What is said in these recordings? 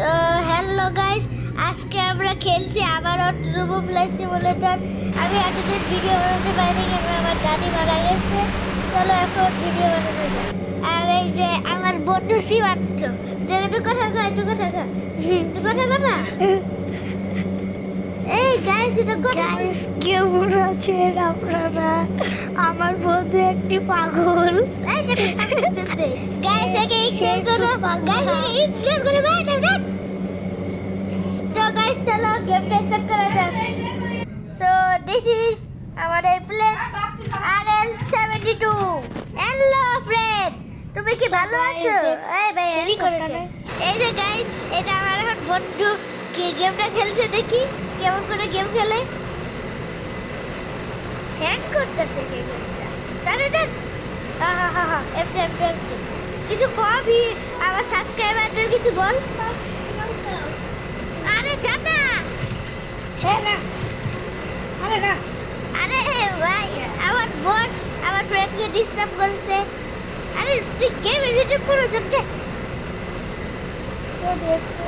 So hello guys, আজকে আমরা খেলছি আবারও ট্রুবো ফ্লাইট সিমুলেটর। আমি এতদিন ভিডিও বানাতে পারিনি কারণ আমার দাদি মারা গেছে। চলো এখন ভিডিও বানানো যাক। আর এই যে আমার বন্ধু সীমান্ত, তুই কথা কয়, তুই কথা কয়, তুই কথা কয় না। এই গাইস, এটা গাইস কেমন আছেন আপনারা? আমার বন্ধু একটি পাগল। এই দেখো গাইস, একে ইগনোর করো, গাইস একে ইগনোর করে বাইরে যান। তো গাইস চলো গেমটা স্টার্ট করা যাক। সো দিস ইজ আমাদের প্লেন RL-72। হ্যালো ফ্রেন্ড, তুমি কি ভালো আছো? এই ভাই এলি করে এই যে গাইস, এটা আমার এখন বন্ধু কি গেমটা খেলছে, দেখি কেমন করে গেম খেলে। হ্যাং করতেছে গেমটা, সারে দেন। এমটি কিছু কবি আমার সাবস্ক্রাইবারদের কিছু বল। আরে জানা হ্যাঁ না, আরে না, আরে ভাই আমার বট আমার ফ্রেন্ডকে ডিস্টার্ব করছে। আরে তুই গেমের ভিতরে পুরো জমতে তো দেখো।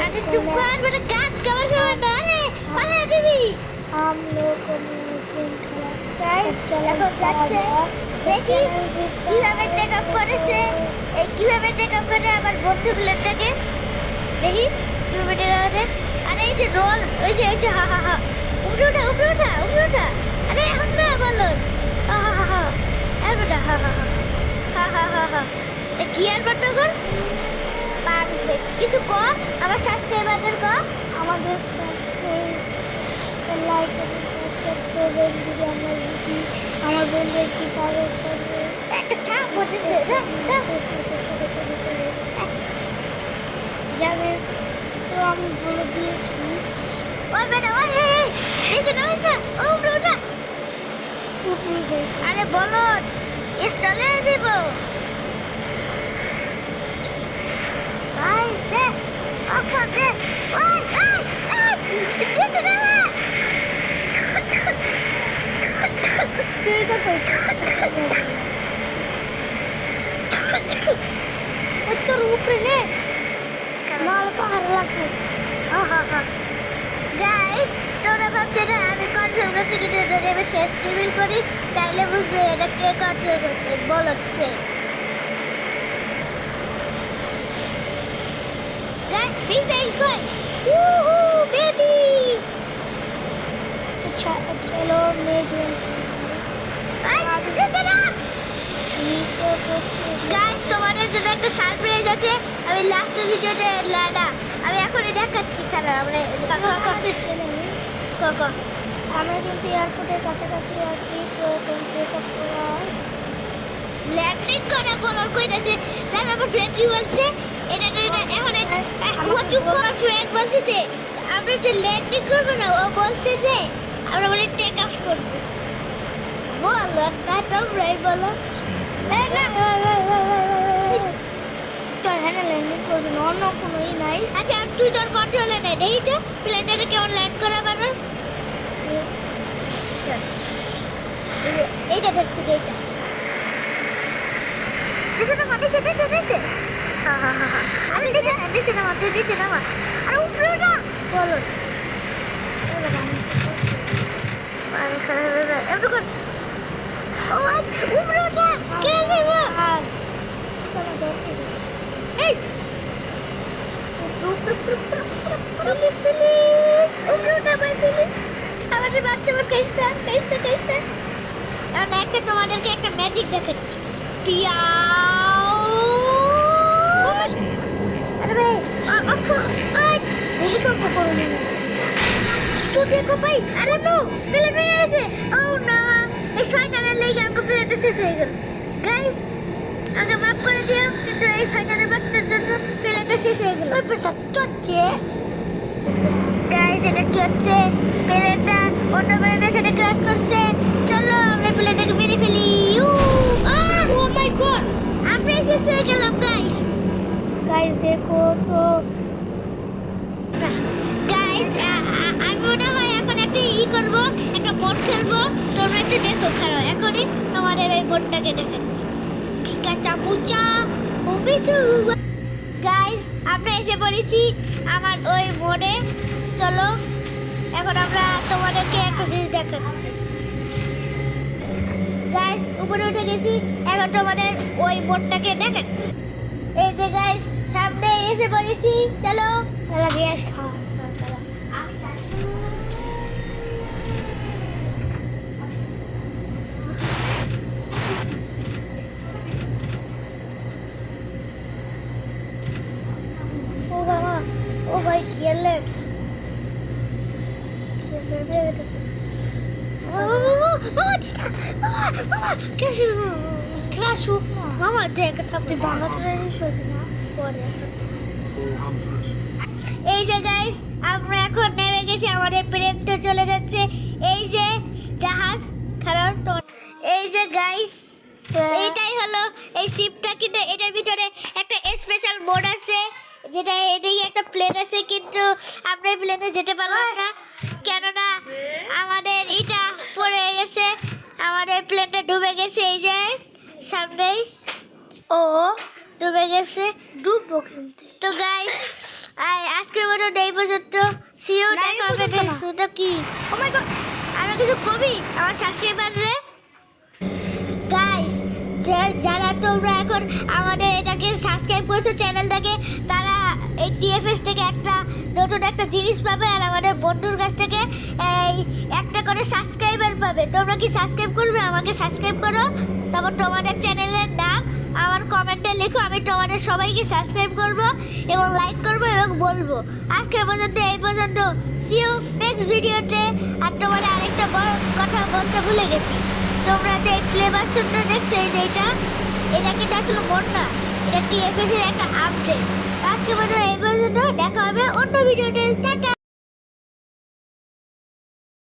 আরে চুপ কর, বেটা গান গাওয়ার সময় না। আরে পালা দিবি। हम लोग को गेम খেলা গাইস চলো যাচ্ছে। দেখি কিভাবে টেক আপ করেছে, এই কিভাবে টেক আপ করে আমার বন্ধু প্লেনটাকে। দেখি কিভাবে টেক আপ করে। আরে এই যে রোল, ওই যে হা হা হা, উপরে ওঠা উপরে ওঠা উপরে ওঠা। আরে এখন না বলো হা হা হা হা, আর বেটা হা হা হা হা হা হা হা। এ কি আর বন্ধ কর পারফেক্ট। কিছু কর আমার সাবস্ক্রাইবারদের কর। আমাদের সাবস্ক্রাইব লাইক সাবস্ক্রাইব করবেন যদি আমরা যদি আমার বন্ধু কি পাগল চলবে একটা চাপ বলতে যাবে। তো আমি বলে দিয়েছি ওই বেটা ওই ছেড়ে না না ও ওটা উপরে। আরে বলো স্টলে দেব ভাই দে অফার দে। ওই দিতে না তুই তো তোর উপরে নে নাল পাহাড় লাগবে। গাইস তোরা ভাবছে না আমি কন্ট্রোল করছি, কিন্তু যদি আমি ফেস রিভিল করি তাইলে বুঝবে এটা কে কন্ট্রোল করছে। বলো ফ্রেন্ড গাইস মিসাইল কই উহু বেবি। আচ্ছা চলো মেজর গাইস তোমাদের জন্য একটা সারপ্রাইজ আছে। আমি লাস্ট ভিডিওতে লাডা আমি এখনই দেখাচ্ছি। খারাপ আমরা আমরা কিন্তু এয়ারপোর্টের কাছাকাছি আছি। তো ল্যান্ডিং করা বলার কইতাছে জান আমার ফ্রেন্ড কি বলছে এটা এখন ও চুপ কর। ফ্রেন্ড বলছে যে আমরা যে ল্যান্ডিং করব না, ও বলছে যে আমরা বলে টেক অফ করব। বলো না তোমরাই বলো। তোর হ্যাঁ ল্যান্ডিং করবি না, অন্য কোনো ই নাই। আচ্ছা তুই তোর কন্ট্রোলে নেই দেখি তো প্লেনটাকে কেমন ল্যান্ড করা মানুষ। এইটা দেখছি এইটা নিচে নামা নিচে নিচে নিচে। হ্যাঁ হ্যাঁ হ্যাঁ আরে নিচে নামা তুই নিচে নামা। আরে উপরে ওঠা বলো এমনি কর। উপরে ওঠা কে যাইব এই প্লিজ প্লিজ উপরে ওঠা ভাই প্লিজ। আমাদের বাচ্চা আমার কাইস্তা কাইস্তা কাইস্তা। এখন একটা তোমাদেরকে একটা ম্যাজিক দেখাচ্ছি। পিয়াও আরে ভাই ভূমিকম্প করো না তো দেখো ভাই। আরে নো প্লেন ভেঙে গেছে। ও না এই শয়তানের লেগে আমাকে প্লেনটা শেষ হয়ে গেল। গাইস আমাকে মাফ করে দিও, কিন্তু এই শয়তানের বাচ্চার জন্য প্লেনটা শেষ হয়ে গেল। ওই পেটা চটকে গাইস এটা কি হচ্ছে? প্লেনটা অন্য প্লেনের সাথে ক্র্যাশ করছে। চলো আমরা প্লেনটাকে মেরে ফেলি। ও মাই গড আমরা শেষ হয়ে গেলাম গাইস। গাইস দেখো তো গাইস আমি মনে হয় এখন একটা করবো, একটা বোট খেলবো। তোমরা একটু দেখো খারাপ এখনই তোমাদের এই বোটটাকে দেখাচ্ছি। পিকা চাপুচা ও বিসু গাইস আমরা এসে পড়েছি আমার ওই মোড়ে। চলো এখন আমরা তোমাদেরকে একটা জিনিস দেখাচ্ছি। গাইস উপরে উঠে গেছি, এখন তোমাদের ওই মোড়টাকে দেখাচ্ছি। এই যে গাইস সামনে এসে পড়েছি, চলো গ্যাস খাওয়া। ও বাবা, ও ভাই খেলে এই যে গাইস আমরা এখন নেমে গেছি, আমাদের প্লেন তো চলে যাচ্ছে। এই যে জাহাজ খারাপ, এই যে গাইস এইটাই হলো এই শিপটা, কিন্তু এটার ভিতরে একটা স্পেশাল মোড আছে, যেটা এদিকে একটা প্লেন আছে, কিন্তু আমরা এই প্লেনে যেতে পারলাম না কেননা আমাদের এটা পড়ে গেছে, আমাদের প্লেনটা ডুবে গেছে। এই যে সামনেই ও ডুবে গেছে, ডুববো কিন্তু। তো গাইস আজকের মতো এই পর্যন্ত, সিও দেখা হবে নেক্সট ভিডিও। কি ও মাই গড, আরো কিছু কবি আমার সাবস্ক্রাইবাররে গাইস, যারা তোমরা এখন আমাদের এটাকে সাবস্ক্রাইব করেছো চ্যানেলটাকে, তারা এই টিএফএস থেকে একটা নতুন একটা জিনিস পাবে, আর আমাদের বন্ধুর কাছ থেকে এই একটা করে সাবস্ক্রাইবার পাবে। তোমরা কি সাবস্ক্রাইব করবে? আমাকে সাবস্ক্রাইব করো, তারপর তোমাদের চ্যানেলের নাম আমার কমেন্টে লেখো, আমি তোমাদের সবাইকে সাবস্ক্রাইব করব এবং লাইক করব এবং বলবো। আজকের পর্যন্ত এই পর্যন্ত, সি ইউ নেক্সট ভিডিওতে। আর তোমাদের আরেকটা বড় কথা বলতে ভুলে গেছি, তোমরা যে প্লে ভার্সনটা দেখছো, এই যে এটা কিন্তু আসলে মোড না, এটা টিএফএস এর একটা আপডেট। আজকে পর্যন্ত এই পর্যন্ত, দেখা হবে অন্য ভিডিওতে। টাটা।